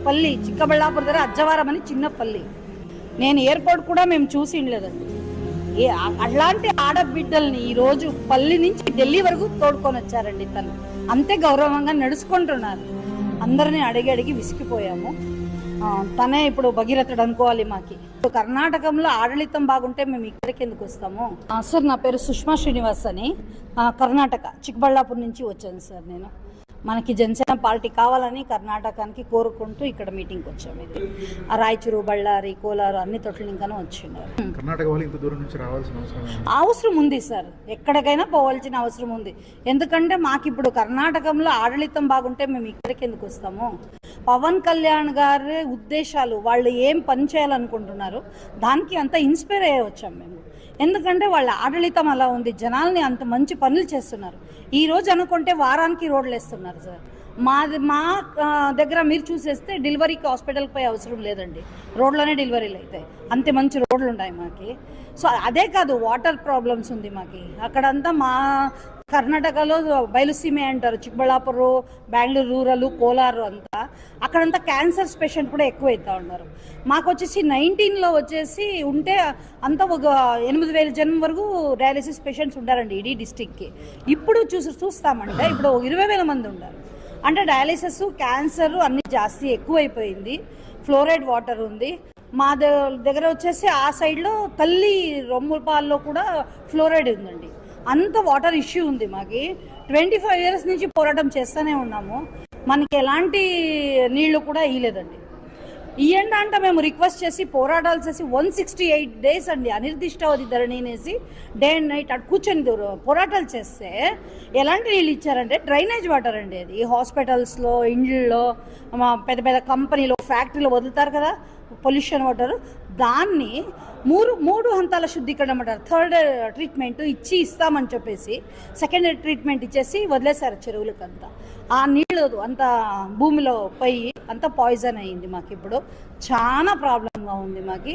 పల్లి చిక్కబళ్ళాపురం దగ్గర అజ్జవారం అని చిన్న పల్లి. నేను ఎయిర్పోర్ట్ కూడా మేము చూసి లేదండి. అలాంటి ఆడబిడ్డల్ని ఈరోజు పల్లి నుంచి ఢిల్లీ వరకు తోడుకొని వచ్చారండి. తను అంతే గౌరవంగా నడుచుకుంటున్నారు. అందరినీ అడిగి అడిగి విసిగిపోయాము. తనే ఇప్పుడు భగీరథుడు అనుకోవాలి మాకి. కర్ణాటకంలో ఆడళితం బాగుంటే మేము ఇక్కడికి ఎందుకు వస్తాము? సార్ నా పేరు సుష్మా శ్రీనివాస్ అని, కర్ణాటక చిక్కబళ్ళాపురం నుంచి వచ్చాను సార్. నేను మనకి జనసేన పార్టీ కావాలని కర్ణాటకానికి కోరుకుంటూ ఇక్కడ మీటింగ్కి వచ్చాము. ఇది రాయచూరు, బళ్ళారి, కోలారు అన్ని తోటలు ఇంకానే వచ్చిన్నారు. కర్ణాటక వాళ్ళు ఇంత దూరం నుంచి రావాల్సిన అవసరం ఉంది సార్. ఎక్కడికైనా పోవాల్సిన అవసరం ఉంది. ఎందుకంటే మాకు ఇప్పుడు కర్ణాటకంలో ఆడళితం బాగుంటే మేము ఇక్కడికి ఎందుకు వస్తాము? పవన్ కళ్యాణ్ గారి ఉద్దేశాలు, వాళ్ళు ఏం పని చేయాలనుకుంటున్నారు దానికి అంత ఇన్స్పైర్ అయ్యే వచ్చాం మేము. ఎందుకంటే వాళ్ళ ఆడళితం అలా ఉంది. జనాల్ని అంత మంచి పనులు చేస్తున్నారు. ఈ రోజు అనుకుంటే వారానికి రోడ్లు వేస్తున్నారు సార్. మా దగ్గర మీరు చూసేస్తే డెలివరీకి హాస్పిటల్కి పోయే అవసరం లేదండి. రోడ్లోనే డెలివరీలు అవుతాయి. అంతే మంచి రోడ్లు ఉన్నాయి మాకి. సో అదే కాదు, వాటర్ ప్రాబ్లమ్స్ ఉంది మాకి. అక్కడంతా మా కర్ణాటకలో బయలుసీమే అంటారు, చిక్కబళ్ళాపురం, బెంగళూరు రూరల్, కోలారు అంతా. అక్కడంతా క్యాన్సర్ పేషెంట్ కూడా ఎక్కువ అవుతా ఉన్నారు. మాకు వచ్చేసి 19లో వచ్చేసి ఉంటే అంతా ఒక 8,000 జనం వరకు డయాలసిస్ పేషెంట్స్ ఉంటారండి ఇడీ డిస్టిక్కి. ఇప్పుడు చూస్తామంటే ఇప్పుడు 20,000 మంది ఉన్నారు. అంటే డయాలిసిస్, క్యాన్సర్ అన్ని జాస్తి ఎక్కువైపోయింది. ఫ్లోరైడ్ వాటర్ ఉంది మా దగ్గర వచ్చేసి. ఆ సైడ్లో తల్లి రొమ్ముపాల్లో కూడా ఫ్లోరైడ్ ఉందండి. అంత వాటర్ ఇష్యూ ఉంది మాకి. 25 years నుంచి పోరాటం చేస్తూనే ఉన్నాము. మనకి ఎలాంటి నీళ్లు కూడా ఇవ్వలేదండి. ఇవ్వండి అంటే మేము రిక్వెస్ట్ చేసి పోరాటాలు చేసి 168 days అండి అనిర్దిష్టావధి ధరణినేసి డే అండ్ నైట్ అటు కూర్చొని పోరాటాలు చేస్తే ఎలాంటి నీళ్ళు ఇచ్చారంటే డ్రైనేజ్ వాటర్ అండి. అది హాస్పిటల్స్లో, ఇండ్లలో, పెద్ద పెద్ద కంపెనీలో, ఫ్యాక్టరీలో వదులుతారు కదా పొల్యూషన్ వాటర్, దాన్ని మూడు హంతాల శుద్ధీకరణ అంటారు. థర్డ్ ట్రీట్మెంట్ ఇస్తామని చెప్పేసి సెకండ్ ట్రీట్మెంట్ ఇచ్చేసి వదిలేశారు చెరువులకంతా. ఆ నీళ్ళు అంత భూమిలో పోయి అంత పాయిజన్ అయ్యింది. మాకు ఇప్పుడు చాలా ప్రాబ్లంగా ఉంది మాకి.